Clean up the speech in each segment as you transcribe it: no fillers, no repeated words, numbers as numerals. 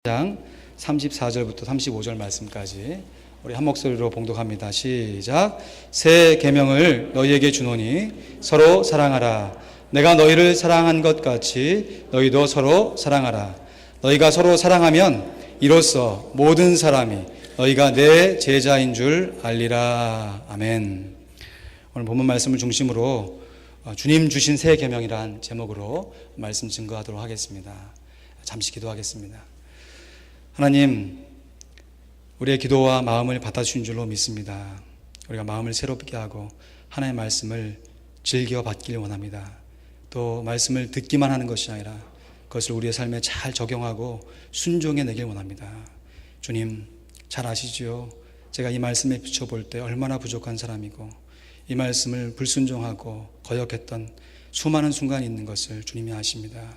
장 34절부터 35절 말씀까지 우리 한 목소리로 봉독합니다. 시작. 새 계명을 너희에게 주노니 서로 사랑하라. 내가 너희를 사랑한 것 같이 너희도 서로 사랑하라. 너희가 서로 사랑하면 이로써 모든 사람이 너희가 내 제자인 줄 알리라. 아멘. 오늘 본문 말씀을 중심으로 주님 주신 새 계명이란 제목으로 말씀 증거하도록 하겠습니다. 잠시 기도하겠습니다. 하나님, 우리의 기도와 마음을 받아주신 줄로 믿습니다. 우리가 마음을 새롭게 하고 하나님의 말씀을 즐겨 받기를 원합니다. 또 말씀을 듣기만 하는 것이 아니라 그것을 우리의 삶에 잘 적용하고 순종해 내길 원합니다. 주님, 잘 아시지요? 제가 이 말씀에 비춰볼 때 얼마나 부족한 사람이고 이 말씀을 불순종하고 거역했던 수많은 순간이 있는 것을 주님이 아십니다.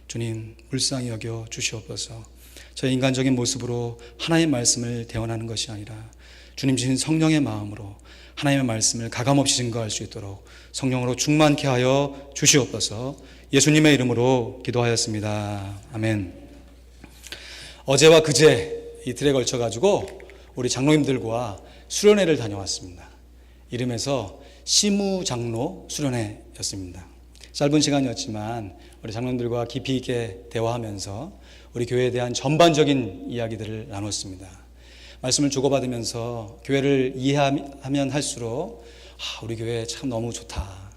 주님, 불쌍히 여겨 주시옵소서. 저의 인간적인 모습으로 하나님의 말씀을 대언하는 것이 아니라 주님 주신 성령의 마음으로 하나님의 말씀을 가감없이 증거할 수 있도록 성령으로 충만케 하여 주시옵소서. 예수님의 이름으로 기도하였습니다. 아멘. 어제와 그제 이틀에 걸쳐가지고 우리 장로님들과 수련회를 다녀왔습니다. 이름에서 시무장로 수련회였습니다. 짧은 시간이었지만 우리 장로님들과 깊이 있게 대화하면서 우리 교회에 대한 전반적인 이야기들을 나눴습니다. 말씀을 주고받으면서 교회를 이해하면 할수록 우리 교회 참 너무 좋다.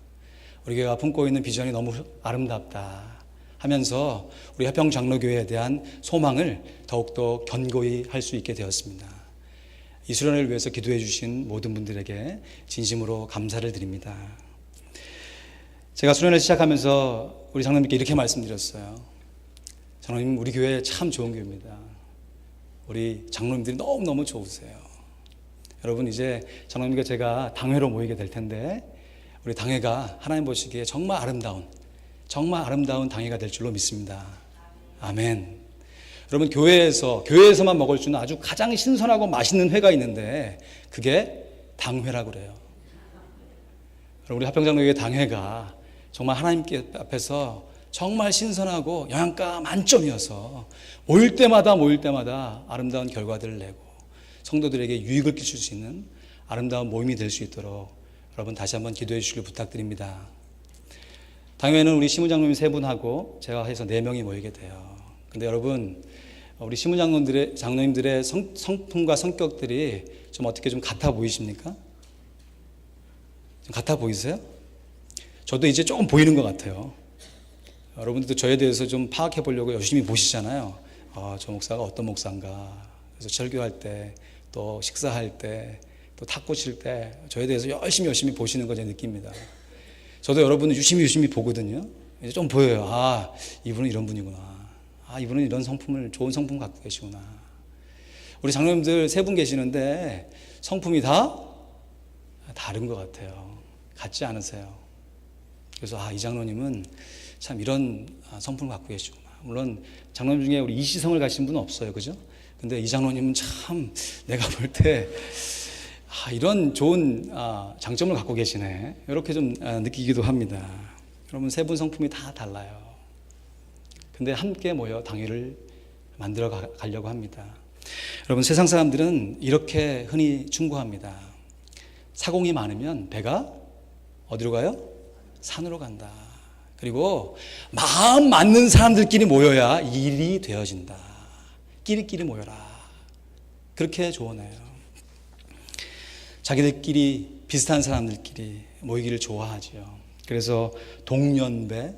우리 교회가 품고 있는 비전이 너무 아름답다 하면서 우리 화평장로교회에 대한 소망을 더욱더 견고히 할 수 있게 되었습니다. 이 수련회를 위해서 기도해 주신 모든 분들에게 진심으로 감사를 드립니다. 제가 수련회를 시작하면서 우리 장로님께 이렇게 말씀드렸어요. 장로님, 우리 교회 참 좋은 교회입니다. 우리 장로님들이 너무너무 좋으세요. 여러분, 이제 장로님과 제가 당회로 모이게 될 텐데 우리 당회가 하나님 보시기에 정말 아름다운 당회가 될 줄로 믿습니다. 아멘. 여러분, 교회에서만 먹을 수 있는 아주 가장 신선하고 맛있는 회가 있는데 그게 당회라고 그래요. 여러분, 우리 화평장로교회 당회가 정말 하나님 앞에서 정말 신선하고 영양가 만점이어서 모일 때마다 아름다운 결과들을 내고 성도들에게 유익을 끼칠 수 있는 아름다운 모임이 될 수 있도록 여러분 다시 한번 기도해 주시길 부탁드립니다. 당회에는 우리 시무장로님 3분하고 제가 해서 4명이 모이게 돼요. 근데 여러분, 우리 장로님들의 성품과 성격들이 좀 어떻게 좀 같아 보이십니까? 좀 같아 보이세요? 저도 이제 조금 보이는 것 같아요. 여러분들도 저에 대해서 좀 파악해 보려고 열심히 보시잖아요. 저 목사가 어떤 목사인가. 그래서 설교할 때, 또 식사할 때, 또 탁구 칠 때 저에 대해서 열심히 보시는 거 제가 느낍니다. 저도 여러분을 유심히 보거든요. 이제 좀 보여요. 이분은 이런 분이구나. 이분은 이런 좋은 성품 갖고 계시구나. 우리 장로님들 3분 계시는데 성품이 다 다른 것 같아요. 같지 않으세요. 그래서 이 장로님은 참 이런 성품을 갖고 계시구나. 물론 장로님 중에 우리 이시성을 가신 분은 없어요, 그죠? 근데 이 장로님은 참 내가 볼 때 이런 좋은 장점을 갖고 계시네, 이렇게 좀 느끼기도 합니다. 여러분, 3분 성품이 다 달라요. 근데 함께 모여 당회를 만들어 가려고 합니다. 여러분, 세상 사람들은 이렇게 흔히 충고합니다. 사공이 많으면 배가 어디로 가요? 산으로 간다. 그리고 마음 맞는 사람들끼리 모여야 일이 되어진다. 끼리끼리 모여라. 그렇게 조언해요. 자기들끼리 비슷한 사람들끼리 모이기를 좋아하지요. 그래서 동년배,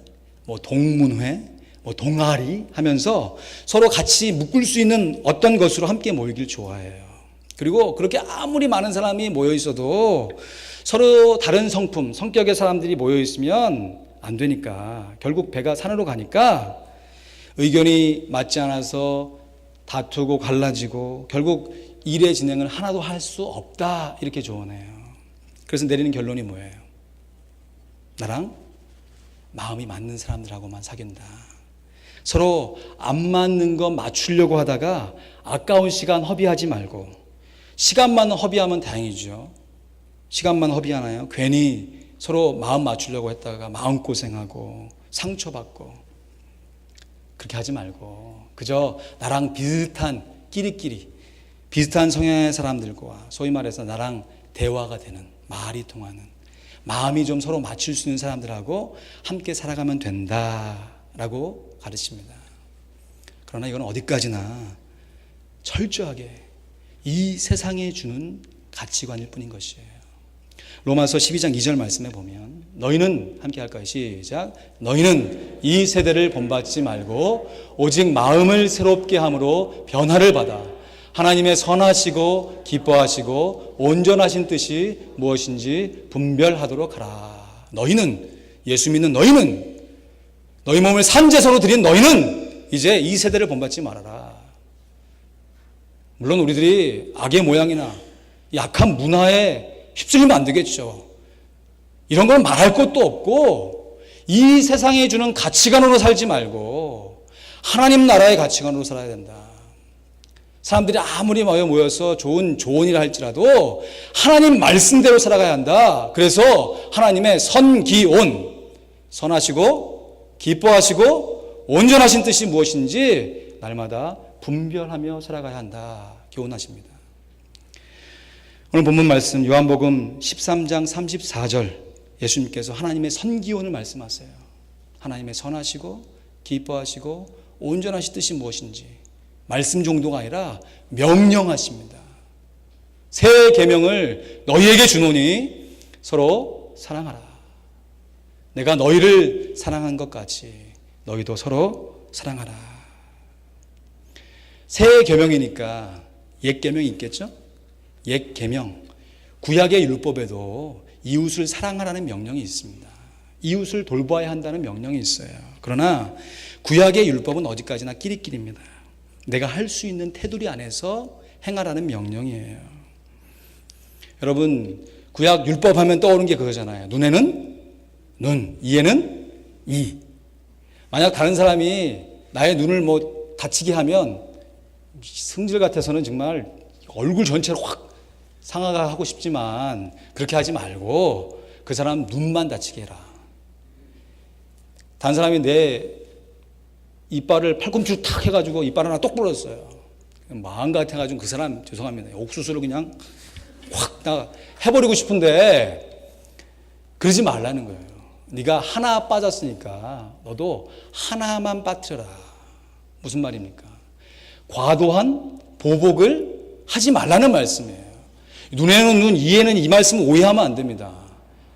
동문회, 동아리 하면서 서로 같이 묶을 수 있는 어떤 것으로 함께 모이기를 좋아해요. 그리고 그렇게 아무리 많은 사람이 모여 있어도 서로 다른 성격의 사람들이 모여 있으면 안 되니까 결국 배가 산으로 가니까 의견이 맞지 않아서 다투고 갈라지고 결국 일의 진행을 하나도 할 수 없다, 이렇게 조언해요. 그래서 내리는 결론이 뭐예요? 나랑 마음이 맞는 사람들하고만 사귄다. 서로 안 맞는 거 맞추려고 하다가 아까운 시간 허비하지 말고, 시간만 허비하면 다행이죠. 시간만 허비하나요? 괜히 서로 마음 맞추려고 했다가 마음고생하고 상처받고, 그렇게 하지 말고 그저 나랑 비슷한 끼리끼리 비슷한 성향의 사람들과 소위 말해서 나랑 대화가 되는, 말이 통하는, 마음이 좀 서로 맞출 수 있는 사람들하고 함께 살아가면 된다라고 가르칩니다. 그러나 이건 어디까지나 철저하게 이 세상에 주는 가치관일 뿐인 것이에요. 로마서 12장 2절 말씀에 보면 너희는, 함께 할까요? 시작. 너희는 이 세대를 본받지 말고 오직 마음을 새롭게 함으로 변화를 받아 하나님의 선하시고 기뻐하시고 온전하신 뜻이 무엇인지 분별하도록 하라. 너희는, 예수 믿는 너희는, 너희 몸을 산제사로 드린 너희는 이제 이 세대를 본받지 말아라. 물론 우리들이 악의 모양이나 약한 문화에 휩쓸리면 안 되겠죠. 이런 건 말할 것도 없고 이 세상에 주는 가치관으로 살지 말고 하나님 나라의 가치관으로 살아야 된다. 사람들이 아무리 모여서 좋은 조언이라 할지라도 하나님 말씀대로 살아가야 한다. 그래서 하나님의 선기온, 선하시고 기뻐하시고 온전하신 뜻이 무엇인지 날마다 분별하며 살아가야 한다. 교훈하십니다. 오늘 본문 말씀 요한복음 13장 34절 예수님께서 하나님의 선기온을 말씀하세요. 하나님의 선하시고 기뻐하시고 온전하신 뜻이 무엇인지 말씀 정도가 아니라 명령하십니다. 새 계명을 너희에게 주노니 서로 사랑하라. 내가 너희를 사랑한 것 같이 너희도 서로 사랑하라. 새 계명이니까 옛 계명이 있겠죠? 옛 계명, 구약의 율법에도 이웃을 사랑하라는 명령이 있습니다. 이웃을 돌봐야 한다는 명령이 있어요. 그러나 구약의 율법은 어디까지나 끼리끼리입니다. 내가 할 수 있는 테두리 안에서 행하라는 명령이에요. 여러분, 구약 율법 하면 떠오르는 게 그거잖아요. 눈에는 눈, 이에는 이. 만약 다른 사람이 나의 눈을 다치게 하면 성질 같아서는 정말 얼굴 전체를 확 상하가 하고 싶지만 그렇게 하지 말고 그 사람 눈만 다치게 해라. 다른 사람이 내 이빨을 팔꿈치로 탁 해가지고 이빨 하나 똑 부러졌어요. 마음 같아가지고 그 사람 죄송합니다. 옥수수로 그냥 확 해버리고 싶은데 그러지 말라는 거예요. 네가 하나 빠졌으니까 너도 하나만 빠뜨려라. 무슨 말입니까? 과도한 보복을 하지 말라는 말씀이에요. 눈에는 눈, 이에는 이 말씀을 오해하면 안 됩니다.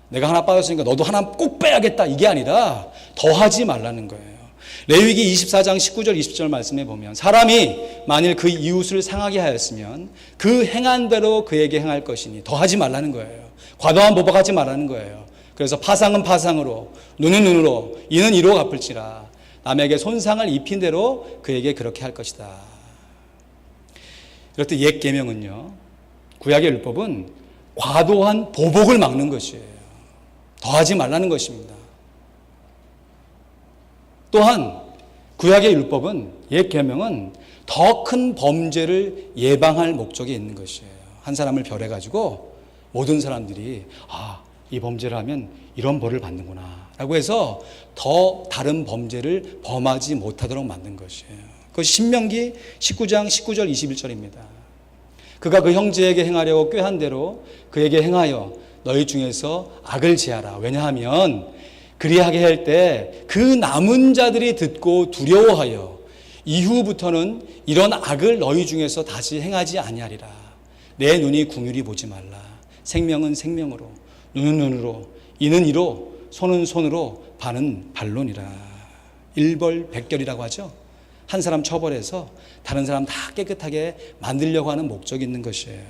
내가 하나 빠졌으니까 너도 하나 꼭 빼야겠다 이게 아니라 더 하지 말라는 거예요. 레위기 24장 19절 20절 말씀에 보면 사람이 만일 그 이웃을 상하게 하였으면 그 행한 대로 그에게 행할 것이니 더 하지 말라는 거예요. 과도한 보복하지 말라는 거예요. 그래서 파상은 파상으로, 눈은 눈으로, 이는 이로 갚을지라. 남에게 손상을 입힌 대로 그에게 그렇게 할 것이다. 이렇듯 옛 계명은요, 구약의 율법은 과도한 보복을 막는 것이에요. 더하지 말라는 것입니다. 또한 구약의 율법은, 옛 계명은 더 큰 범죄를 예방할 목적이 있는 것이에요. 한 사람을 별해가지고 모든 사람들이 이 범죄를 하면 이런 벌을 받는구나 라고 해서 더 다른 범죄를 범하지 못하도록 만든 것이에요. 그것이 신명기 19장 19절 21절입니다. 그가 그 형제에게 행하려고 꾀한 대로 그에게 행하여 너희 중에서 악을 제하라. 왜냐하면 그리하게 할 때 그 남은 자들이 듣고 두려워하여 이후부터는 이런 악을 너희 중에서 다시 행하지 아니하리라. 내 눈이 궁휼히 보지 말라. 생명은 생명으로, 눈은 눈으로, 이는 이로, 손은 손으로, 발은 발론이라. 일벌백결이라고 하죠. 한 사람 처벌해서 다른 사람 다 깨끗하게 만들려고 하는 목적이 있는 것이에요.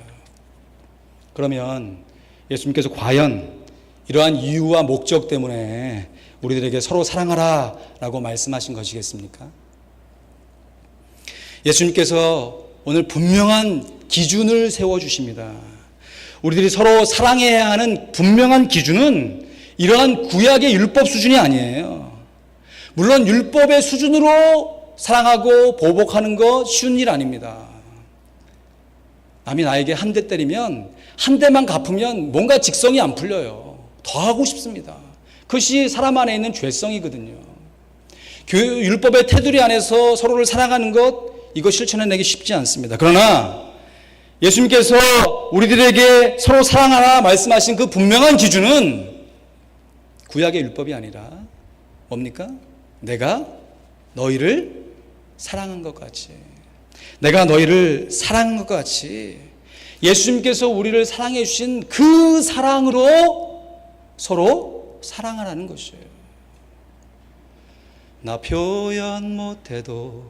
그러면 예수님께서 과연 이러한 이유와 목적 때문에 우리들에게 서로 사랑하라 라고 말씀하신 것이겠습니까? 예수님께서 오늘 분명한 기준을 세워주십니다. 우리들이 서로 사랑해야 하는 분명한 기준은 이러한 구약의 율법 수준이 아니에요. 물론 율법의 수준으로 사랑하고 보복하는 거 쉬운 일 아닙니다. 남이 나에게 한 대 때리면 한 대만 갚으면 뭔가 직성이 안 풀려요. 더 하고 싶습니다. 그것이 사람 안에 있는 죄성이거든요. 율법의 테두리 안에서 서로를 사랑하는 것, 이거 실천해내기 쉽지 않습니다. 그러나 예수님께서 우리들에게 서로 사랑하라 말씀하신 그 분명한 기준은 구약의 율법이 아니라 뭡니까? 내가 너희를 사랑한 것 같이, 내가 너희를 사랑한 것 같이 예수님께서 우리를 사랑해 주신 그 사랑으로 서로 사랑하라는 것이에요. 나 표현 못해도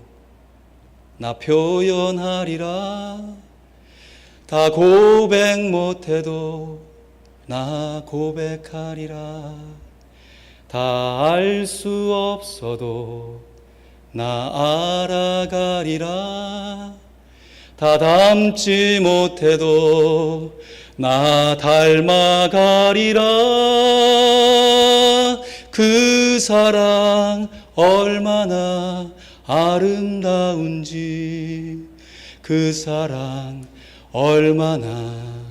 나 표현하리라. 다 고백 못해도 나 고백하리라. 다 알 수 없어도 나 알아가리라. 다 닮지 못해도 나 닮아가리라. 그 사랑 얼마나 아름다운지, 그 사랑 얼마나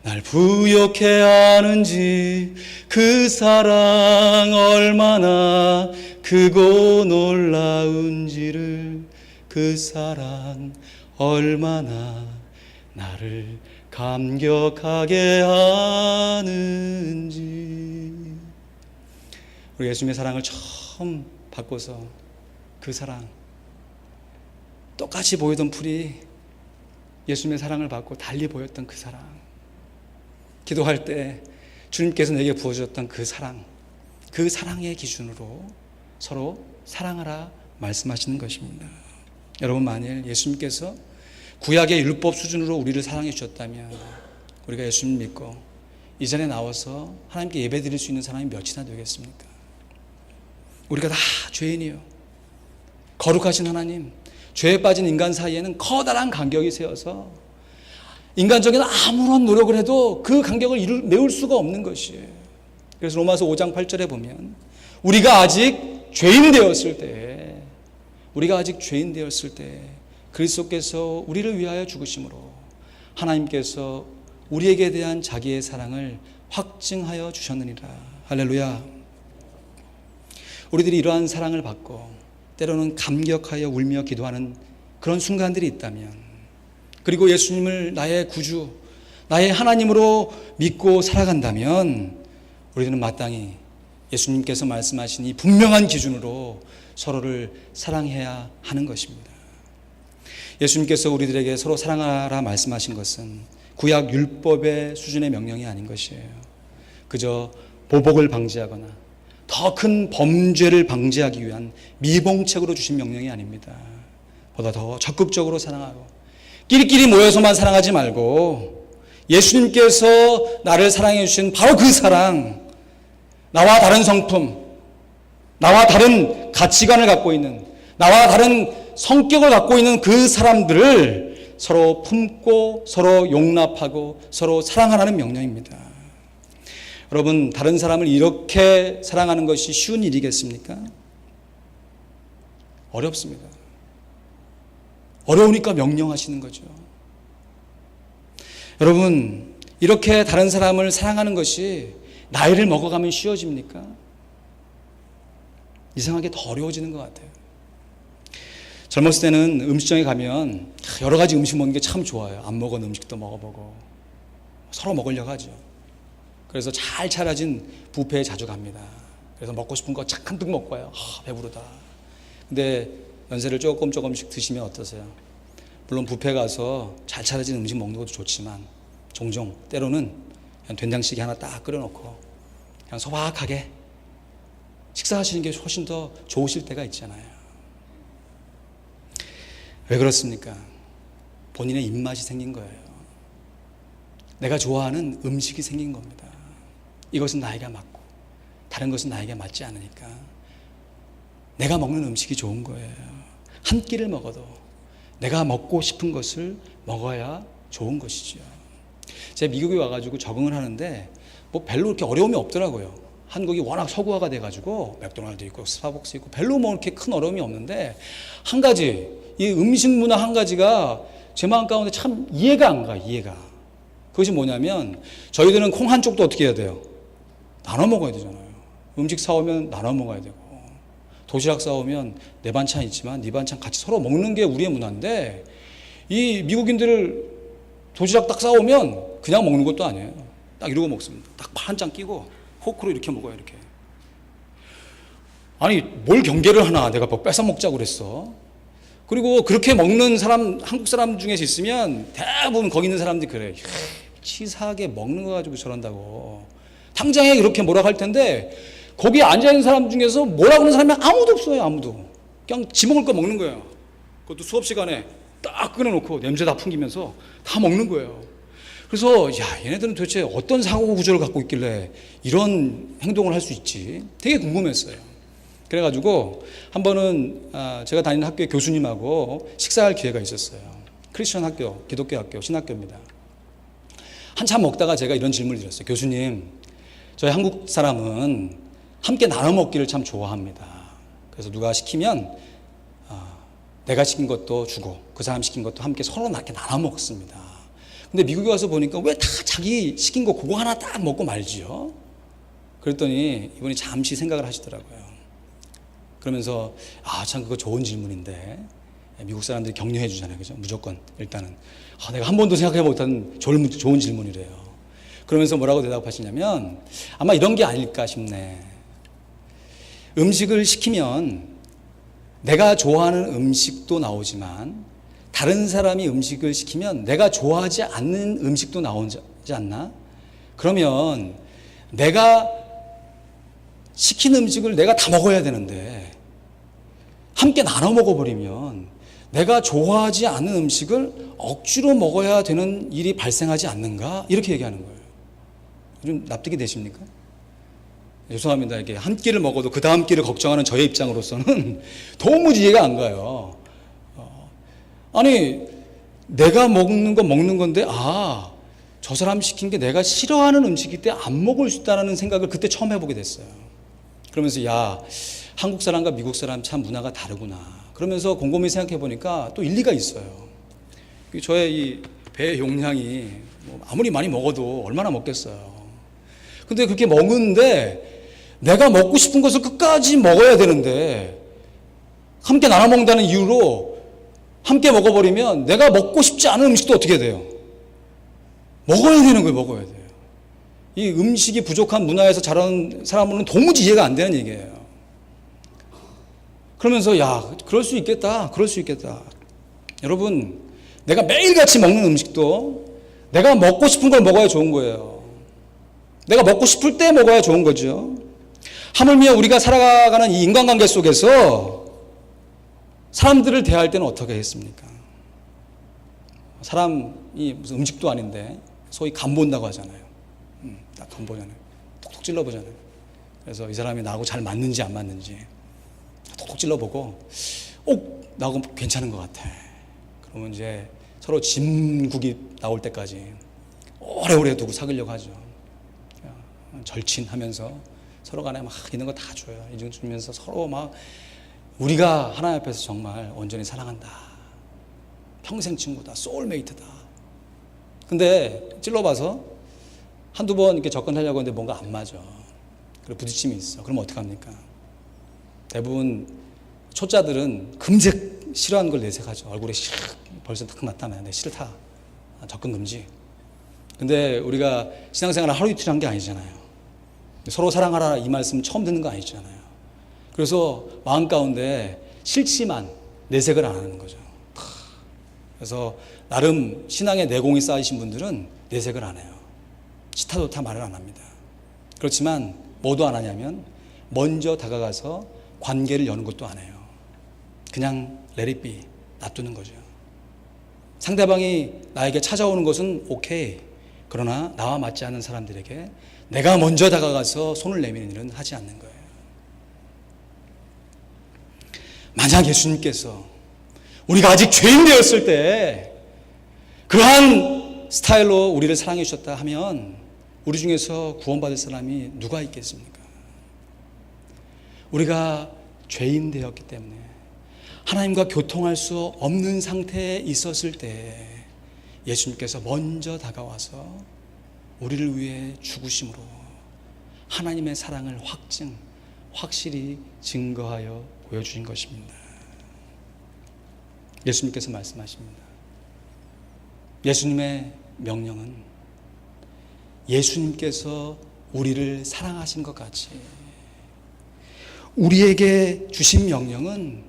날 부욕해 하는지, 그 사랑 얼마나 크고 놀라운지를, 그 사랑 얼마나 나를 감격하게 하는지. 우리 예수님의 사랑을 처음 받고서 그 사랑, 똑같이 보이던 풀이 예수님의 사랑을 받고 달리 보였던 그 사랑, 기도할 때 주님께서 내게 부어주셨던 그 사랑, 그 사랑의 기준으로 서로 사랑하라 말씀하시는 것입니다. 여러분, 만일 예수님께서 구약의 율법 수준으로 우리를 사랑해 주셨다면 우리가 예수님 믿고 이 자리에 나와서 하나님께 예배 드릴 수 있는 사람이 몇이나 되겠습니까? 우리가 다 죄인이요, 거룩하신 하나님, 죄에 빠진 인간 사이에는 커다란 간격이 세워서 인간적인 아무런 노력을 해도 그 간격을 메울 수가 없는 것이에요. 그래서 로마서 5장 8절에 보면 우리가 아직 죄인 되었을 때, 그리스도께서 우리를 위하여 죽으심으로 하나님께서 우리에게 대한 자기의 사랑을 확증하여 주셨느니라. 할렐루야. 우리들이 이러한 사랑을 받고 때로는 감격하여 울며 기도하는 그런 순간들이 있다면, 그리고 예수님을 나의 구주, 나의 하나님으로 믿고 살아간다면 우리들은 마땅히 예수님께서 말씀하신 이 분명한 기준으로 서로를 사랑해야 하는 것입니다. 예수님께서 우리들에게 서로 사랑하라 말씀하신 것은 구약 율법의 수준의 명령이 아닌 것이에요. 그저 보복을 방지하거나 더 큰 범죄를 방지하기 위한 미봉책으로 주신 명령이 아닙니다. 보다 더 적극적으로 사랑하고 끼리끼리 모여서만 사랑하지 말고 예수님께서 나를 사랑해 주신 바로 그 사랑, 나와 다른 성품, 나와 다른 가치관을 갖고 있는, 나와 다른 성격을 갖고 있는 그 사람들을 서로 품고 서로 용납하고 서로 사랑하라는 명령입니다. 여러분, 다른 사람을 이렇게 사랑하는 것이 쉬운 일이겠습니까? 어렵습니다. 어려우니까 명령하시는 거죠. 여러분, 이렇게 다른 사람을 사랑하는 것이 나이를 먹어가면 쉬워집니까? 이상하게 더 어려워지는 것 같아요. 젊었을 때는 음식점에 가면 여러 가지 음식 먹는 게 참 좋아요. 안 먹은 음식도 먹어보고 서로 먹으려고 하죠. 그래서 잘 차려진 뷔페에 자주 갑니다. 그래서 먹고 싶은 거 잔뜩 먹고 와요. 배부르다. 근데 연세를 조금씩 드시면 어떠세요? 물론 뷔페 가서 잘 차려진 음식 먹는 것도 좋지만 종종 때로는 그냥 된장찌개 하나 딱 끓여놓고 그냥 소박하게 식사하시는 게 훨씬 더 좋으실 때가 있잖아요. 왜 그렇습니까? 본인의 입맛이 생긴 거예요. 내가 좋아하는 음식이 생긴 겁니다. 이것은 나에게 맞고 다른 것은 나에게 맞지 않으니까 내가 먹는 음식이 좋은 거예요. 한 끼를 먹어도 내가 먹고 싶은 것을 먹어야 좋은 것이죠. 제가 미국에 와가지고 적응을 하는데 뭐 별로 그렇게 어려움이 없더라고요. 한국이 워낙 서구화가 돼가지고 맥도날드 있고 스타벅스 있고 별로 뭐 이렇게 큰 어려움이 없는데, 한 가지 이 음식 문화 한 가지가 제 마음 가운데 참 이해가 안 가. 그것이 뭐냐면 저희들은 콩 한쪽도 어떻게 해야 돼요? 나눠 먹어야 되잖아요. 음식 사오면 나눠 먹어야 되고, 도시락 싸오면 내 반찬 있지만 네 반찬 같이 서로 먹는 게 우리의 문화인데, 이 미국인들 도시락 딱 싸오면 그냥 먹는 것도 아니에요. 딱 이러고 먹습니다. 딱 한 장 끼고 포크로 이렇게 먹어요. 이렇게. 아니 뭘 경계를 하나, 내가 뭐 뺏어 먹자고 그랬어. 그리고 그렇게 먹는 사람, 한국 사람 중에서 있으면 대부분 거기 있는 사람들이 그래. 치사하게 먹는 거 가지고 저런다고. 당장에 그렇게 뭐라고 할 텐데, 거기 앉아있는 사람 중에서 뭐라고 하는 사람이 아무도 없어요. 아무도. 그냥 지 먹을 거 먹는 거예요. 그것도 수업 시간에 딱 꺼내놓고 냄새 다 풍기면서 다 먹는 거예요. 그래서 야, 얘네들은 도대체 어떤 사고 구조를 갖고 있길래 이런 행동을 할 수 있지, 되게 궁금했어요. 그래가지고 한 번은 제가 다니는 학교의 교수님하고 식사할 기회가 있었어요. 크리스천 학교, 기독교 학교, 신학교입니다. 한참 먹다가 제가 이런 질문을 드렸어요. 교수님, 저희 한국 사람은 함께 나눠 먹기를 참 좋아합니다. 그래서 누가 시키면 내가 시킨 것도 주고 그 사람 시킨 것도 함께 서로 이렇게 나눠 먹습니다. 근데 미국에 와서 보니까 왜 다 자기 시킨 거 그거 하나 딱 먹고 말지요? 그랬더니 이분이 잠시 생각을 하시더라고요. 그러면서 참 그거 좋은 질문인데, 미국 사람들이 격려해 주잖아요. 그죠? 무조건 일단은 내가 한 번도 생각해 못한 좋은 질문이래요. 그러면서 뭐라고 대답하시냐면, 아마 이런 게 아닐까 싶네. 음식을 시키면 내가 좋아하는 음식도 나오지만 다른 사람이 음식을 시키면 내가 좋아하지 않는 음식도 나오지 않나? 그러면 내가 시킨 음식을 내가 다 먹어야 되는데 함께 나눠 먹어버리면 내가 좋아하지 않는 음식을 억지로 먹어야 되는 일이 발생하지 않는가? 이렇게 얘기하는 거예요. 좀 납득이 되십니까? 죄송합니다. 이렇게 한 끼를 먹어도 그 다음 끼를 걱정하는 저의 입장으로서는 도무지 이해가 안 가요. 아니 내가 먹는 건 먹는 건데 저 사람 시킨 게 내가 싫어하는 음식이기 때문에 안 먹을 수 있다는 생각을 그때 처음 해보게 됐어요. 그러면서 한국 사람과 미국 사람 참 문화가 다르구나. 그러면서 곰곰이 생각해 보니까 또 일리가 있어요. 저의 이 배 용량이 아무리 많이 먹어도 얼마나 먹겠어요. 근데 그렇게 먹는데 내가 먹고 싶은 것을 끝까지 먹어야 되는데, 함께 나눠 먹는다는 이유로 함께 먹어버리면 내가 먹고 싶지 않은 음식도 어떻게 돼요? 먹어야 되는 거예요. 먹어야 돼요. 이 음식이 부족한 문화에서 자라는 사람은 도무지 이해가 안 되는 얘기예요. 그러면서 그럴 수 있겠다. 그럴 수 있겠다. 여러분, 내가 매일같이 먹는 음식도 내가 먹고 싶은 걸 먹어야 좋은 거예요. 내가 먹고 싶을 때 먹어야 좋은 거죠. 하물며 우리가 살아가는 이 인간관계 속에서 사람들을 대할 때는 어떻게 했습니까? 사람이 무슨 음식도 아닌데 소위 간본다고 하잖아요. 딱 간보잖아요. 톡톡 찔러보잖아요. 그래서 이 사람이 나하고 잘 맞는지 안 맞는지 톡톡 찔러보고 나하고 괜찮은 것 같아. 그러면 이제 서로 진국이 나올 때까지 오래오래 두고 사귀려고 하죠. 절친하면서 서로 간에 막 있는 거 다 줘요. 이중 주면서 서로 막 우리가 하나님 앞에서 정말 온전히 사랑한다. 평생 친구다. 소울메이트다. 근데 찔러봐서 한두 번 이렇게 접근하려고 하는데 뭔가 안 맞아. 그리고 부딪힘이 있어. 그럼 어떡합니까? 대부분 초짜들은 금세 싫어하는 걸 내색하죠. 얼굴에 벌써 딱 나타나요. 내 싫다. 접근 금지. 근데 우리가 신앙생활을 하루 이틀 한 게 아니잖아요. 서로 사랑하라 이 말씀 처음 듣는 거 아니잖아요. 그래서 마음 가운데 싫지만 내색을 안 하는 거죠. 그래서 나름 신앙의 내공이 쌓이신 분들은 내색을 안 해요. 치타도타 말을 안 합니다. 그렇지만 뭐도 안 하냐면 먼저 다가가서 관계를 여는 것도 안 해요. 그냥 let it be, 놔두는 거죠. 상대방이 나에게 찾아오는 것은 오케이. 그러나 나와 맞지 않는 사람들에게 내가 먼저 다가가서 손을 내미는 일은 하지 않는 거예요. 만약 예수님께서 우리가 아직 죄인 되었을 때 그러한 스타일로 우리를 사랑해 주셨다 하면 우리 중에서 구원받을 사람이 누가 있겠습니까? 우리가 죄인 되었기 때문에 하나님과 교통할 수 없는 상태에 있었을 때 예수님께서 먼저 다가와서 우리를 위해 죽으심으로 하나님의 사랑을 확실히 증거하여 보여주신 것입니다. 예수님께서 말씀하십니다. 예수님의 명령은 예수님께서 우리를 사랑하신 것 같이 우리에게 주신 명령은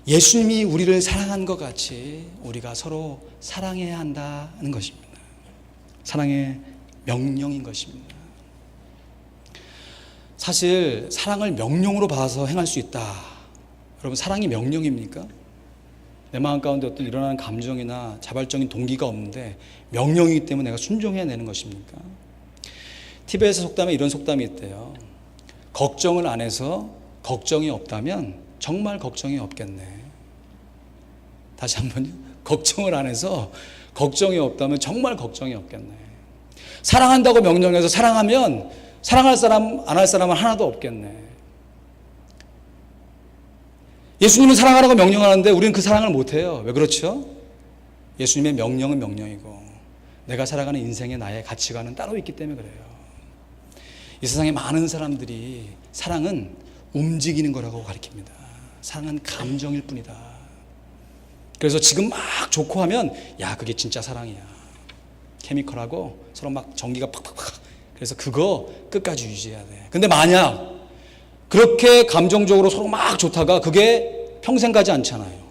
예수님이 우리를 사랑한 것 같이 우리가 서로 사랑해야 한다는 것입니다. 사랑의 명령인 것입니다. 사실 사랑을 명령으로 봐서 행할 수 있다. 여러분, 사랑이 명령입니까? 내 마음 가운데 어떤 일어나는 감정이나 자발적인 동기가 없는데 명령이기 때문에 내가 순종해야 되는 것입니까? 티베트의 속담에 이런 속담이 있대요. 걱정을 안 해서 걱정이 없다면 정말 걱정이 없겠네. 다시 한번요. 걱정을 안 해서 걱정이 없다면 정말 걱정이 없겠네. 사랑한다고 명령해서 사랑하면 사랑할 사람, 안 할 사람은 하나도 없겠네. 예수님은 사랑하라고 명령하는데 우리는 그 사랑을 못해요. 왜 그렇죠? 예수님의 명령은 명령이고 내가 살아가는 인생의 나의 가치관은 따로 있기 때문에 그래요. 이 세상에 많은 사람들이 사랑은 움직이는 거라고 가르칩니다. 사랑은 감정일 뿐이다. 그래서 지금 막 좋고 하면 야, 그게 진짜 사랑이야. 케미컬하고 서로 막 전기가 팍팍팍. 그래서 그거 끝까지 유지해야 돼. 근데 만약 그렇게 감정적으로 서로 막 좋다가 그게 평생 가지 않잖아요.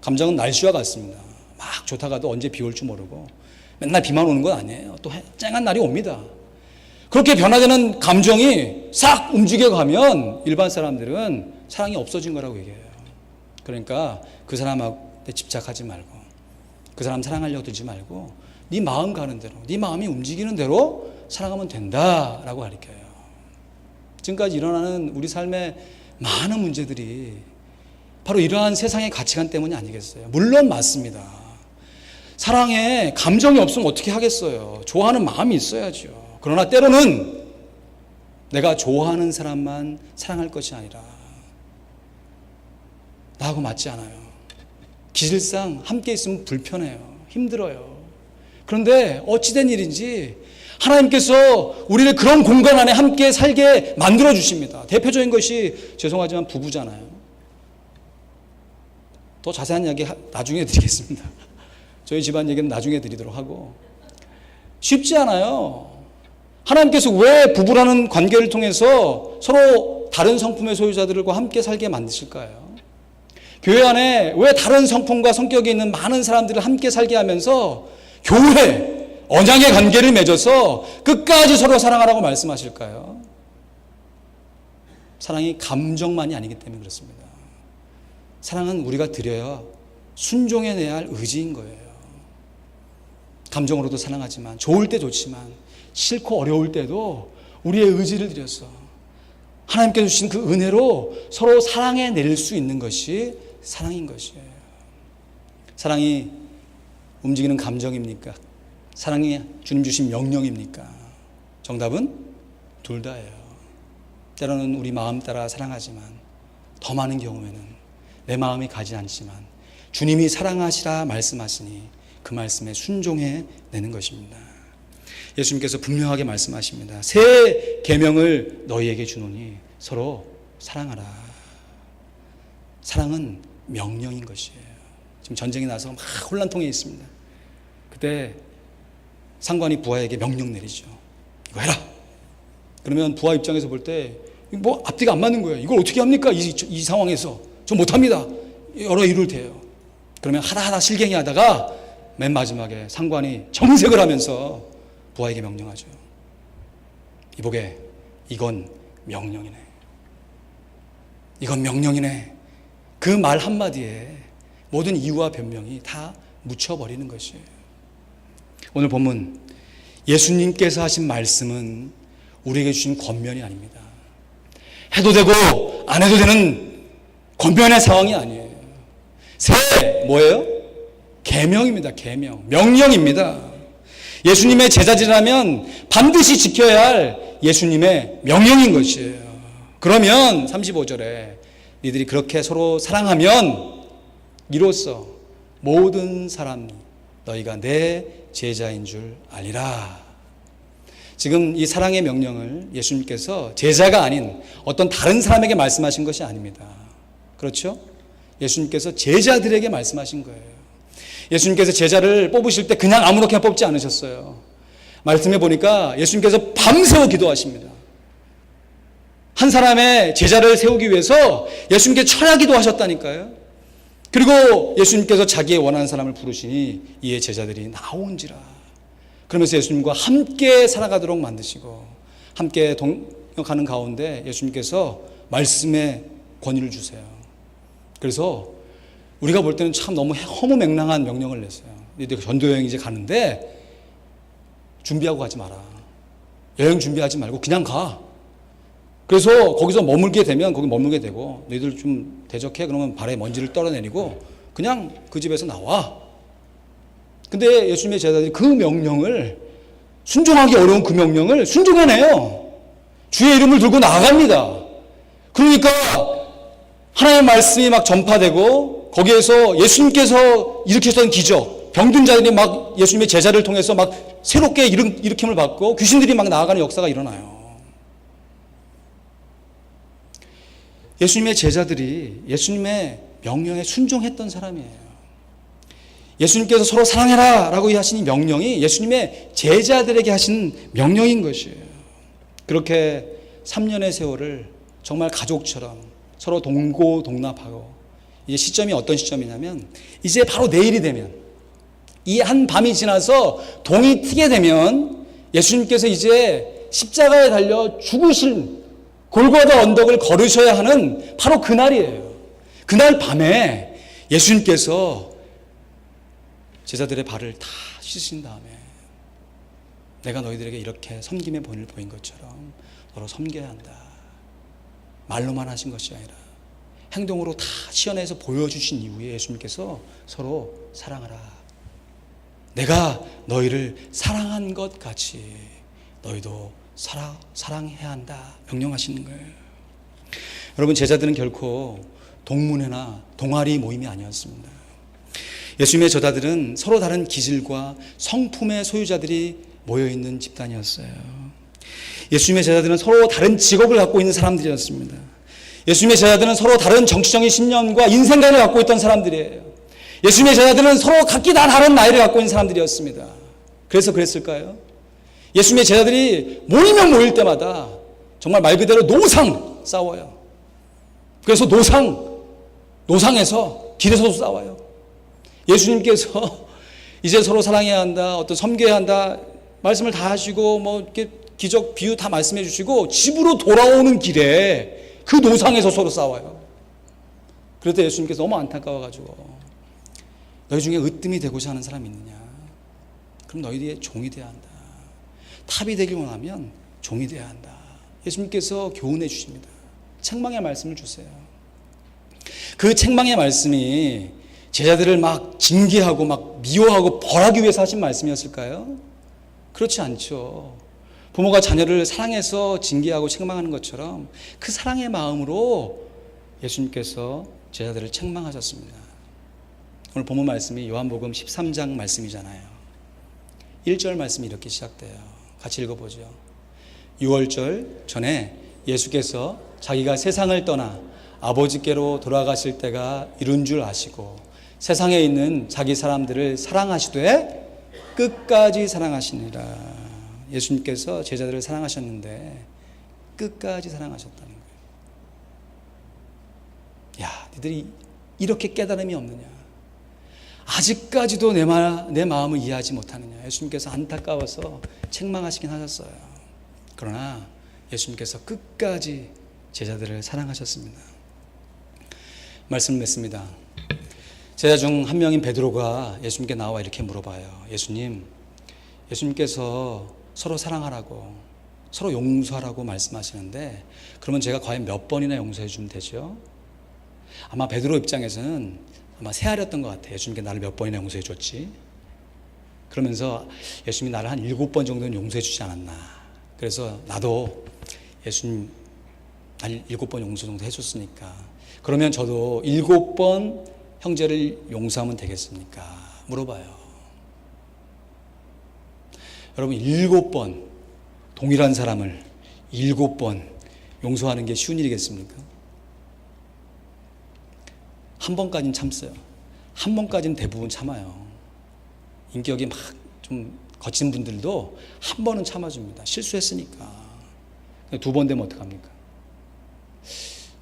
감정은 날씨와 같습니다. 막 좋다가도 언제 비 올 줄 모르고 맨날 비만 오는 건 아니에요. 또 쨍한 날이 옵니다. 그렇게 변화되는 감정이 싹 움직여가면 일반 사람들은 사랑이 없어진 거라고 얘기해요. 그러니까 그 사람한테 집착하지 말고 그 사람 사랑하려고 들지 말고 네 마음 가는 대로 네 마음이 움직이는 대로 사랑하면 된다라고 가르쳐요. 지금까지 일어나는 우리 삶의 많은 문제들이 바로 이러한 세상의 가치관 때문이 아니겠어요? 물론 맞습니다. 사랑에 감정이 없으면 어떻게 하겠어요? 좋아하는 마음이 있어야죠. 그러나 때로는 내가 좋아하는 사람만 사랑할 것이 아니라 나하고 맞지 않아요. 기질상 함께 있으면 불편해요. 힘들어요. 그런데 어찌된 일인지 하나님께서 우리를 그런 공간 안에 함께 살게 만들어 주십니다. 대표적인 것이 죄송하지만 부부잖아요. 더 자세한 이야기 나중에 드리겠습니다. 저희 집안 얘기는 나중에 드리도록 하고. 쉽지 않아요. 하나님께서 왜 부부라는 관계를 통해서 서로 다른 성품의 소유자들과 함께 살게 만드실까요? 교회 안에 왜 다른 성품과 성격이 있는 많은 사람들을 함께 살게 하면서 교회, 언약의 관계를 맺어서 끝까지 서로 사랑하라고 말씀하실까요? 사랑이 감정만이 아니기 때문에 그렇습니다. 사랑은 우리가 드려야 순종해내야 할 의지인 거예요. 감정으로도 사랑하지만 좋을 때 좋지만 싫고 어려울 때도 우리의 의지를 들여서 하나님께서 주신 그 은혜로 서로 사랑해낼 수 있는 것이 사랑인 것이에요. 사랑이 움직이는 감정입니까? 사랑이 주님 주신 명령입니까? 정답은 둘 다예요. 때로는 우리 마음 따라 사랑하지만 더 많은 경우에는 내 마음이 가지 않지만 주님이 사랑하시라 말씀하시니 그 말씀에 순종해 내는 것입니다. 예수님께서 분명하게 말씀하십니다. 새 계명을 너희에게 주노니 서로 사랑하라. 사랑은 명령인 것이에요. 지금 전쟁이 나서 막 혼란통에 있습니다. 그때 상관이 부하에게 명령 내리죠. 이거 해라. 그러면 부하 입장에서 볼 때 뭐 앞뒤가 안 맞는 거예요. 이걸 어떻게 합니까? 이 상황에서 저 못합니다. 여러 이유를 대요. 그러면 하다 실갱이 하다가 맨 마지막에 상관이 정색을 하면서 부하에게 명령하죠. 이보게, 이건 명령이네. 이건 명령이네. 그 말 한마디에 모든 이유와 변명이 다 묻혀버리는 것이에요. 오늘 본문 예수님께서 하신 말씀은 우리에게 주신 권면이 아닙니다. 해도 되고 안 해도 되는 권면의 상황이 아니에요. 새 뭐예요? 계명입니다. 계명. 명령입니다. 예수님의 제자들이라면 반드시 지켜야 할 예수님의 명령인 것이에요. 그러면 35절에 니들이 그렇게 서로 사랑하면 이로써 모든 사람이 너희가 내 제자인 줄 알리라. 지금 이 사랑의 명령을 예수님께서 제자가 아닌 어떤 다른 사람에게 말씀하신 것이 아닙니다. 그렇죠? 예수님께서 제자들에게 말씀하신 거예요. 예수님께서 제자를 뽑으실 때 그냥 아무렇게나 뽑지 않으셨어요. 말씀해 보니까 예수님께서 밤새워 기도하십니다. 한 사람의 제자를 세우기 위해서 예수님께 철야기도 하셨다니까요. 그리고 예수님께서 자기의 원하는 사람을 부르시니 이에 제자들이 나온지라. 그러면서 예수님과 함께 살아가도록 만드시고 함께 동역하는 가운데 예수님께서 말씀의 권위를 주세요. 그래서 우리가 볼 때는 참 너무 허무맹랑한 명령을 냈어요. 너희들 전도여행 이제 가는데 준비하고 가지 마라. 여행 준비하지 말고 그냥 가. 그래서 거기서 머물게 되면 거기 머물게 되고 너희들 좀 대적해 그러면 발에 먼지를 떨어내리고 그냥 그 집에서 나와. 근데 예수님의 제자들이 그 명령을 순종하기 어려운 그 명령을 순종해내요. 주의 이름을 들고 나아갑니다. 그러니까 하나님의 말씀이 막 전파되고 거기에서 예수님께서 일으키셨던 기적, 병든 자들이 막 예수님의 제자를 통해서 막 새롭게 일으킴을 받고 귀신들이 막 나아가는 역사가 일어나요. 예수님의 제자들이 예수님의 명령에 순종했던 사람이에요. 예수님께서 서로 사랑해라 라고 하신 이 명령이 예수님의 제자들에게 하신 명령인 것이에요. 그렇게 3년의 세월을 정말 가족처럼 서로 동고동락하고 이제 시점이 어떤 시점이냐면 이제 바로 내일이 되면 이 한 밤이 지나서 동이 트게 되면 예수님께서 이제 십자가에 달려 죽으실 골고다 언덕을 걸으셔야 하는 바로 그날이에요. 그날 밤에 예수님께서 제자들의 발을 다 씻으신 다음에 내가 너희들에게 이렇게 섬김의 본을 보인 것처럼 너로 섬겨야 한다. 말로만 하신 것이 아니라 행동으로 다 시연해서 보여주신 이후에 예수님께서 서로 사랑하라. 내가 너희를 사랑한 것 같이 너희도 사랑해야 한다. 명령하시는 거예요. 여러분, 제자들은 결코 동문회나 동아리 모임이 아니었습니다. 예수님의 제자들은 서로 다른 기질과 성품의 소유자들이 모여있는 집단이었어요. 예수님의 제자들은 서로 다른 직업을 갖고 있는 사람들이었습니다. 예수님의 제자들은 서로 다른 정치적인 신념과 인생관을 갖고 있던 사람들이에요. 예수님의 제자들은 서로 각기 다 다른 나이를 갖고 있는 사람들이었습니다. 그래서 그랬을까요? 예수님의 제자들이 모이면 모일 때마다 정말 말 그대로 노상 싸워요. 그래서 노상에서 길에서도 싸워요. 예수님께서 이제 서로 사랑해야 한다, 어떤 섬겨야 한다 말씀을 다 하시고 뭐 이렇게 기적 비유 다 말씀해 주시고 집으로 돌아오는 길에 그 노상에서 서로 싸워요. 그럴 때 예수님께서 너무 안타까워가지고 너희 중에 으뜸이 되고자 하는 사람이 있느냐? 그럼 너희들의 종이 되어야 한다. 탑이 되길 원하면 종이 되어야 한다. 예수님께서 교훈해 주십니다. 책망의 말씀을 주세요. 그 책망의 말씀이 제자들을 막 징계하고 막 미워하고 벌하기 위해서 하신 말씀이었을까요? 그렇지 않죠. 부모가 자녀를 사랑해서 징계하고 책망하는 것처럼 그 사랑의 마음으로 예수님께서 제자들을 책망하셨습니다. 오늘 본문 말씀이 요한복음 13장 말씀이잖아요. 1절 말씀이 이렇게 시작돼요. 같이 읽어보죠. 6월절 전에 예수께서 자기가 세상을 떠나 아버지께로 돌아가실 때가 이룬 줄 아시고 세상에 있는 자기 사람들을 사랑하시되 끝까지 사랑하시니라. 예수님께서 제자들을 사랑하셨는데 끝까지 사랑하셨다는 거예요. 야, 너희들이 이렇게 깨달음이 없느냐? 아직까지도 내 마음을 이해하지 못하느냐? 예수님께서 안타까워서 책망하시긴 하셨어요. 그러나 예수님께서 끝까지 제자들을 사랑하셨습니다. 말씀을 맺습니다. 제자 중 한 명인 베드로가 예수님께 나와 이렇게 물어봐요. 예수님께서 서로 사랑하라고, 서로 용서하라고 말씀하시는데 그러면 제가 과연 몇 번이나 용서해 주면 되죠? 아마 베드로 입장에서는 아마 새알이었던 것 같아요. 예수님께 나를 몇 번이나 용서해 줬지? 그러면서 예수님이 나를 한 7번 정도는 용서해 주지 않았나. 그래서 나도 예수님 날 7번 용서 정도 해줬으니까 그러면 저도 7번 형제를 용서하면 되겠습니까? 물어봐요. 여러분, 7번 동일한 사람을 7번 용서하는 게 쉬운 일이겠습니까? 한 번까지는 참어요. 한 번까지는 대부분 참아요. 인격이 막 좀 거친 분들도 한 번은 참아줍니다. 실수했으니까. 두 번 되면 어떡합니까?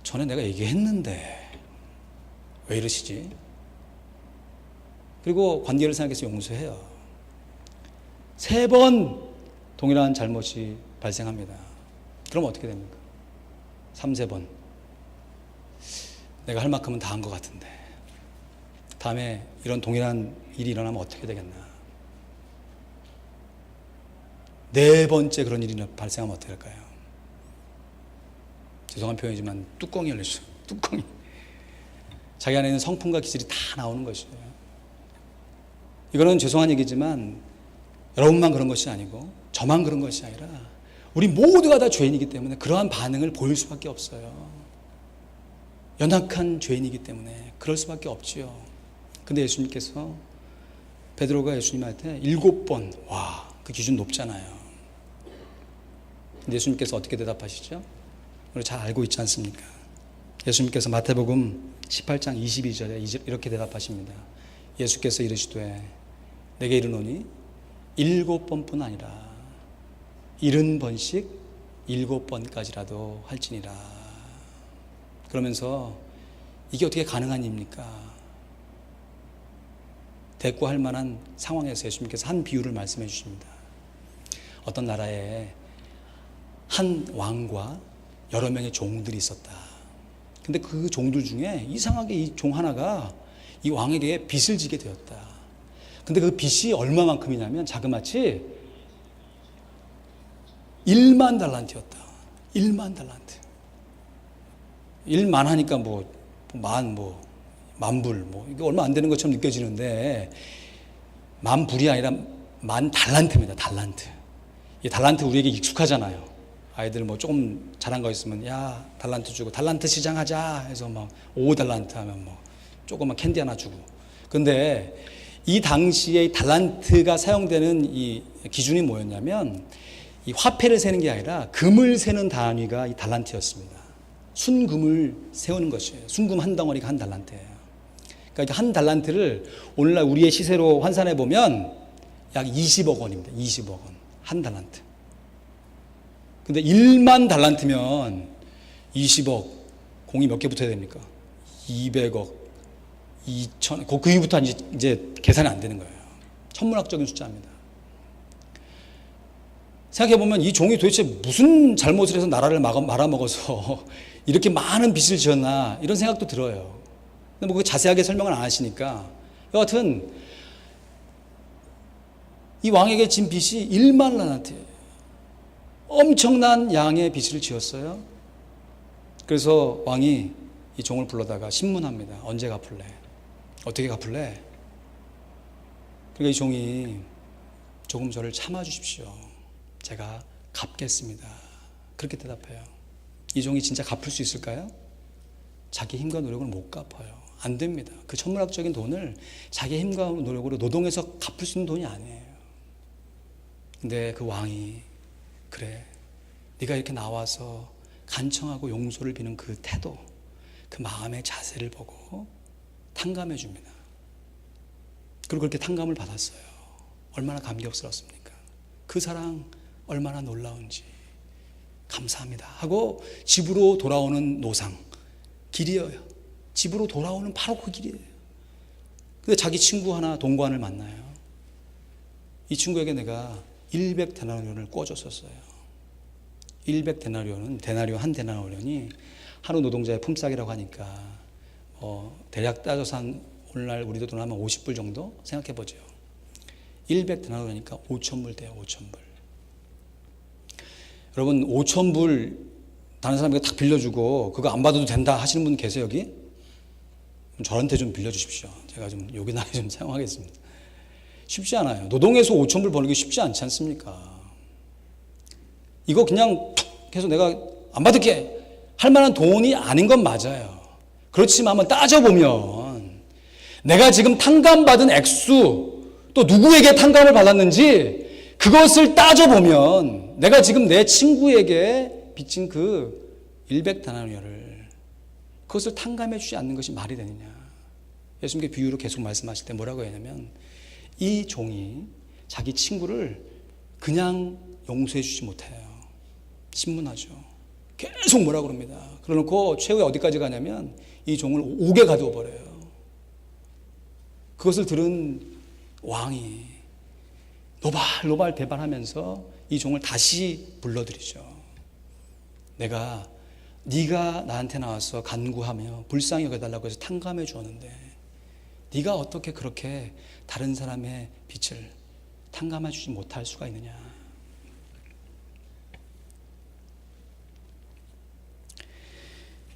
전에 내가 얘기했는데 왜 이러시지? 그리고 관계를 생각해서 용서해요. 3번 동일한 잘못이 발생합니다. 그럼 어떻게 됩니까? 3, 4번. 내가 할 만큼은 다 한 것 같은데 다음에 이런 동일한 일이 일어나면 어떻게 되겠나? 4번째 그런 일이 발생하면 어떻게 할까요? 죄송한 표현이지만 뚜껑이 열렸어요. 뚜껑이. 자기 안에 있는 성품과 기질이 다 나오는 것이에요. 이거는 죄송한 얘기지만 여러분만 그런 것이 아니고 저만 그런 것이 아니라 우리 모두가 다 죄인이기 때문에 그러한 반응을 보일 수밖에 없어요. 연약한 죄인이기 때문에 그럴 수밖에 없지요. 근데 예수님께서 베드로가 예수님한테 7번, 와, 그 기준 높잖아요. 근데 예수님께서 어떻게 대답하시죠? 우리 잘 알고 있지 않습니까? 예수님께서 마태복음 18장 22절에 이렇게 대답하십니다. 예수께서 이르시되 내게 이르노니 7번뿐 아니라 70번씩 7번까지라도 할지니라. 그러면서 이게 어떻게 가능한 일입니까? 대꾸할 만한 상황에서 예수님께서 한 비유를 말씀해 주십니다. 어떤 나라에 한 왕과 여러 명의 종들이 있었다. 근데 그 종들 중에 이상하게 이 종 하나가 이 왕에게 빚을 지게 되었다. 근데 그 빚이 얼마만큼이냐면 자그마치 1만 달란트였다. 1만 달란트. 1만 하니까 만불, 이게 얼마 안 되는 것처럼 느껴지는데, 만불이 아니라 만 달란트입니다. 달란트. 이 달란트 우리에게 익숙하잖아요. 아이들 조금 잘한 거 있으면, 야, 달란트 주고, 달란트 시장 하자 해서 5달란트 하면 조그만 캔디 하나 주고. 근데 이 당시에 이 달란트가 사용되는 이 기준이 뭐였냐면, 이 화폐를 세는 게 아니라 금을 세는 단위가 이 달란트였습니다. 순금을 세우는 것이에요. 순금 한 덩어리가 한 달란트예요. 그러니까 한 달란트를 오늘날 우리의 시세로 환산해 보면 약 20억 원입니다. 20억 원. 한 달란트. 근데 1만 달란트면 20억, 공이 몇 개 붙어야 됩니까? 200억, 2천, 그 이후부터 이제 계산이 안 되는 거예요. 천문학적인 숫자입니다. 생각해보면 이 종이 도대체 무슨 잘못을 해서 나라를 말아먹어서 이렇게 많은 빚을 지었나 이런 생각도 들어요. 근데 그 자세하게 설명을 안 하시니까 여하튼 이 왕에게 진 빚이 1만 달란트예요. 엄청난 양의 빚을 지었어요. 그래서 왕이 이 종을 불러다가 신문합니다. 언제 갚을래? 어떻게 갚을래? 그러니까 이 종이 조금 저를 참아주십시오. 제가 갚겠습니다. 그렇게 대답해요. 이 종이 진짜 갚을 수 있을까요? 자기 힘과 노력을 못 갚아요. 안 됩니다. 그 천문학적인 돈을 자기 힘과 노력으로 노동해서 갚을 수 있는 돈이 아니에요. 근데 그 왕이 그래, 네가 이렇게 나와서 간청하고 용서를 비는 그 태도, 그 마음의 자세를 보고 탕감해 줍니다. 그리고 그렇게 탕감을 받았어요. 얼마나 감격스럽습니까? 그 사랑 얼마나 놀라운지 감사합니다 하고 집으로 돌아오는 노상, 길이에요. 집으로 돌아오는 바로 그 길이에요. 근데 자기 친구 하나 동관을 만나요. 이 친구에게 내가 100데나리온을 꿔줬었어요. 100데나리온은 한 데나리온이 하루 노동자의 품삯이라고 하니까 대략 따져서 오늘날 우리도 돈 하면 50불 정도 생각해보죠. 100데나리온이니까 5,000불 돼요. 5,000불. 여러분 5,000불 다른 사람에게 딱 빌려주고 그거 안 받아도 된다 하시는 분 계세요 여기? 저한테 좀 빌려주십시오. 제가 좀 요긴하게 좀 사용하겠습니다. 쉽지 않아요. 노동해서 5,000불 버는 게 쉽지 않지 않습니까? 이거 그냥 툭 해서 내가 안 받을게 할 만한 돈이 아닌 건 맞아요. 그렇지만 한번 따져보면 내가 지금 탕감받은 액수 또 누구에게 탕감을 받았는지 그것을 따져보면 내가 지금 내 친구에게 빚진 그 100데나리온을 그것을 탕감해 주지 않는 것이 말이 되느냐. 예수님께 비유로 계속 말씀하실 때 뭐라고 했냐면 이 종이 자기 친구를 그냥 용서해 주지 못해요. 신문하죠. 계속 뭐라고 그럽니다. 그러놓고 최후에 어디까지 가냐면 이 종을 옥에 가두어 버려요. 그것을 들은 왕이 노발노발 대발하면서 이 종을 다시 불러들이죠. 네가 나한테 나와서 간구하며 불쌍히 여겨달라고 해서 탕감해 주었는데 네가 어떻게 그렇게 다른 사람의 빛을 탕감해 주지 못할 수가 있느냐.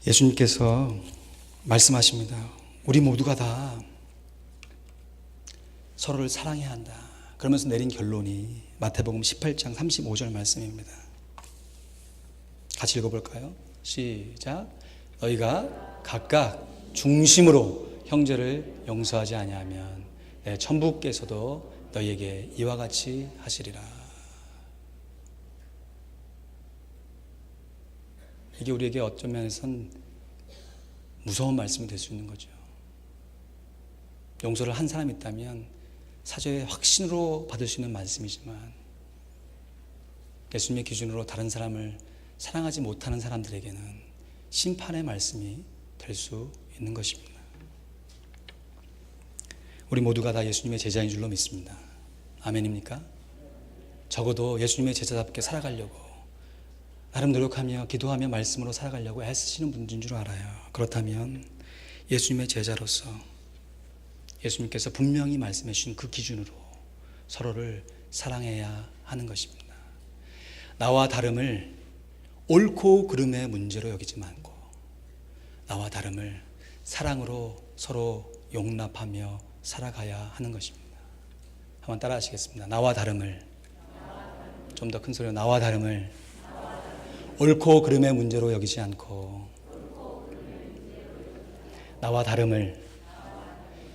예수님께서 말씀하십니다. 우리 모두가 다 서로를 사랑해야 한다. 그러면서 내린 결론이 마태복음 18장 35절 말씀입니다. 같이 읽어볼까요? 시작. 너희가 각각 중심으로 형제를 용서하지 아니하면 내 천부께서도 너희에게 이와 같이 하시리라. 이게 우리에게 어떤 면에선 무서운 말씀이 될 수 있는 거죠. 용서를 한 사람이 있다면 사죄의 확신으로 받을 수 있는 말씀이지만 예수님의 기준으로 다른 사람을 사랑하지 못하는 사람들에게는 심판의 말씀이 될 수 있는 것입니다. 우리 모두가 다 예수님의 제자인 줄로 믿습니다. 아멘입니까? 적어도 예수님의 제자답게 살아가려고 나름 노력하며 기도하며 말씀으로 살아가려고 애쓰시는 분들인 줄 알아요. 그렇다면 예수님의 제자로서 예수님께서 분명히 말씀해 주신 그 기준으로 서로를 사랑해야 하는 것입니다. 나와 다름을 옳고 그름의 문제로 여기지 말고 나와 다름을 사랑으로 서로 용납하며 살아가야 하는 것입니다. 한번 따라 하시겠습니다. 나와 다름을, 좀 더 큰 소리로 나와 다름을 옳고 그름의 문제로 여기지 않고 나와 다름을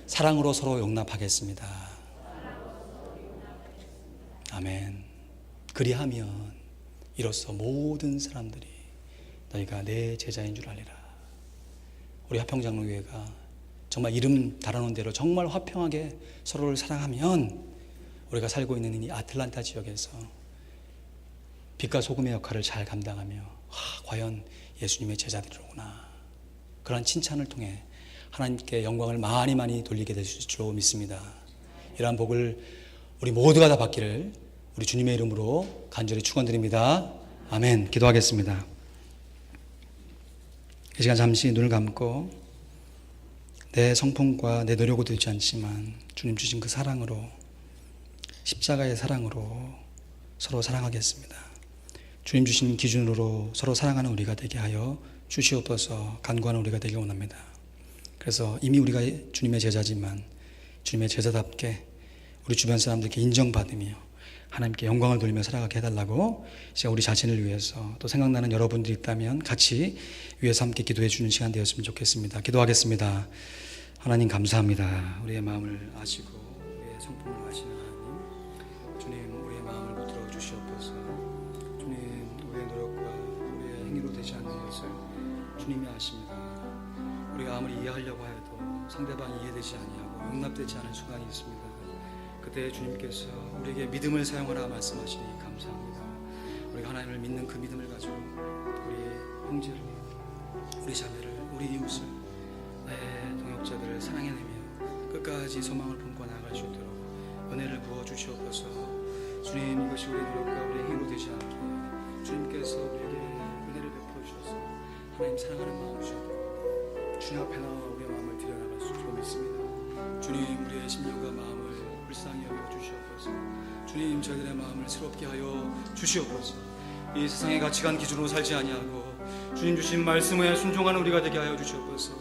사랑으로 서로 용납하겠습니다. 아멘. 그리하면 이로써 모든 사람들이 너희가 내 제자인 줄 알리라. 우리 화평장로교회가 정말 이름 달아놓은 대로 정말 화평하게 서로를 사랑하면 우리가 살고 있는 이 아틀란타 지역에서 빛과 소금의 역할을 잘 감당하며 과연 예수님의 제자들이로구나. 그런 칭찬을 통해 하나님께 영광을 많이 돌리게 될 줄로 믿습니다. 이러한 복을 우리 모두가 다 받기를 우리 주님의 이름으로 간절히 축원드립니다. 아멘. 기도하겠습니다. 이 시간 잠시 눈을 감고 내 성품과 내 노력으로 되지 않지만 주님 주신 그 사랑으로, 십자가의 사랑으로 서로 사랑하겠습니다. 주님 주신 기준으로 서로 사랑하는 우리가 되게 하여 주시옵소서. 간구하는 우리가 되길 원합니다. 그래서 이미 우리가 주님의 제자지만 주님의 제자답게 우리 주변 사람들께 인정받으며 하나님께 영광을 돌리며 살아가게 해달라고 제가 우리 자신을 위해서 또 생각나는 여러분들이 있다면 같이 위에서 함께 기도해 주는 시간 되었으면 좋겠습니다. 기도하겠습니다. 하나님 감사합니다. 우리의 마음을 아시고 우리의 성품을 아시는 하나님, 주님 우리의 마음을 붙들어 주시옵소서. 주님 우리의 노력과 우리의 행위로 되지 않는 것을 주님이 아십니다. 우리가 아무리 이해하려고 해도 상대방이 이해되지 아니하고 용납되지 않은 순간이 있습니다. 그때 주님께서 우리에게 믿음을 사용하라 말씀하시니 감사합니다. 우리가 하나님을 믿는 그 믿음을 가지고 우리 형제를, 우리 자매를, 우리 이웃을, 나의 동역자들을 사랑해내며 끝까지 소망을 품고 나아갈 수 있도록 은혜를 부어 주시옵소서. 주님 이것이 우리의 노력과 우리의 힘으로 되지 않게 주님께서 우리에게 은혜를 베풀어 주셔서 하나님 사랑하는 마음을 주시도록 주님 앞에 나와 우리의 마음을 드려나갈 수 있도록 믿습니다. 주님 우리의 심령과 마음을 불쌍히 여겨 주시옵소서. 주님 저희들의 마음을 새롭게 하여 주시옵소서. 이 세상의 가치관 기준으로 살지 아니하고 주님 주신 말씀에 순종하는 우리가 되게 하여 주시옵소서.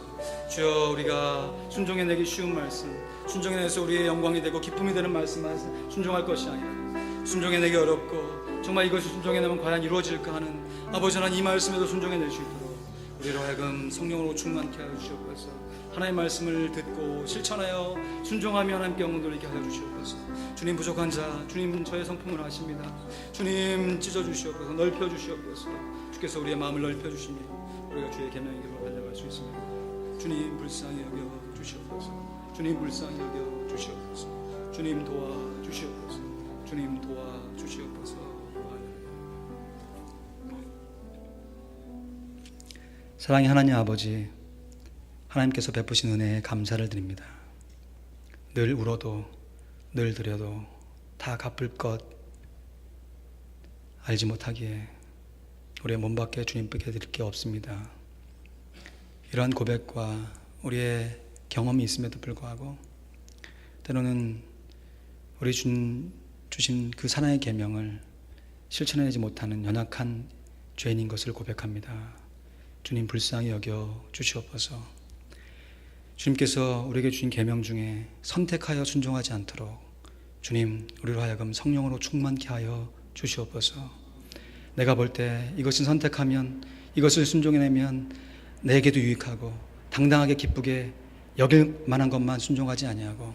주여 우리가 순종해내기 쉬운 말씀, 순종해내서 우리의 영광이 되고 기쁨이 되는 말씀만 순종할 것이 아니라 순종해내기 어렵고 정말 이것이 순종해내면 과연 이루어질까 하는 아버지 하나님 이 말씀에도 순종해낼 수 있도록 우리로 하여금 성령으로 충만케 하여 주시옵소서. 하나님의 말씀을 듣고 실천하여 순종하며 하나님께 영광 돌리게 하여 주시옵소서. 주님 부족한 자, 주님 저의 성품을 아십니다. 주님 찢어주시옵소서. 넓혀주시옵소서. 주께서 우리의 마음을 넓혀주시며 우리가 주의 계명의 길로 달려갈 수 있습니다. 주님 불쌍히 여겨 주시옵소서. 주님 불쌍히 여겨 주시옵소서. 주님 도와 주시옵소서. 주님 도와 주시옵소서. 사랑의 하나님 아버지, 하나님께서 베푸신 은혜에 감사를 드립니다. 늘 울어도 늘 드려도 다 갚을 것 알지 못하기에 우리의 몸 밖에 주님께 드릴 게 없습니다. 이러한 고백과 우리의 경험이 있음에도 불구하고 때로는 우리 주신 그 사랑의 계명을 실천하지 못하는 연약한 죄인인 것을 고백합니다. 주님 불쌍히 여겨 주시옵소서. 주님께서 우리에게 주신 계명 중에 선택하여 순종하지 않도록 주님 우리로 하여금 성령으로 충만케 하여 주시옵소서. 내가 볼 때 이것을 선택하면, 이것을 순종해내면 내게도 유익하고 당당하게 기쁘게 여길 만한 것만 순종하지 아니하고,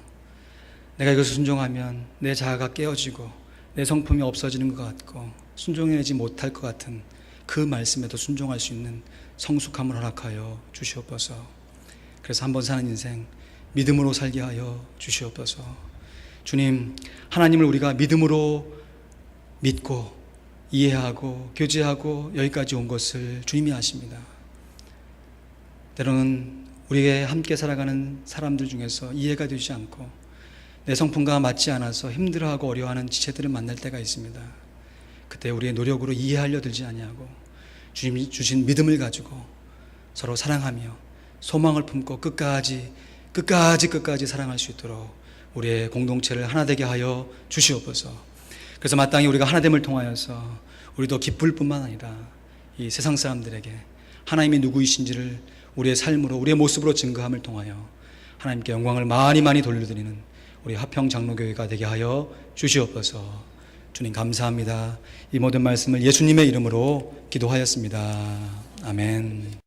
내가 이것을 순종하면 내 자아가 깨어지고 내 성품이 없어지는 것 같고 순종해내지 못할 것 같은 그 말씀에도 순종할 수 있는 성숙함을 허락하여 주시옵소서. 그래서 한번 사는 인생 믿음으로 살게 하여 주시옵소서. 주님, 하나님을 우리가 믿음으로 믿고 이해하고 교제하고 여기까지 온 것을 주님이 아십니다. 때로는 우리의 함께 살아가는 사람들 중에서 이해가 되지 않고 내 성품과 맞지 않아서 힘들어하고 어려워하는 지체들을 만날 때가 있습니다. 그때 우리의 노력으로 이해하려 들지 아니하고 주님이 주신 믿음을 가지고 서로 사랑하며 소망을 품고 끝까지 사랑할 수 있도록 우리의 공동체를 하나 되게 하여 주시옵소서. 그래서 마땅히 우리가 하나됨을 통하여서 우리도 기쁠 뿐만 아니라 이 세상 사람들에게 하나님이 누구이신지를 우리의 삶으로, 우리의 모습으로 증거함을 통하여 하나님께 영광을 많이 돌려드리는 우리 화평장로교회가 되게 하여 주시옵소서. 주님 감사합니다. 이 모든 말씀을 예수님의 이름으로 기도하였습니다. 아멘.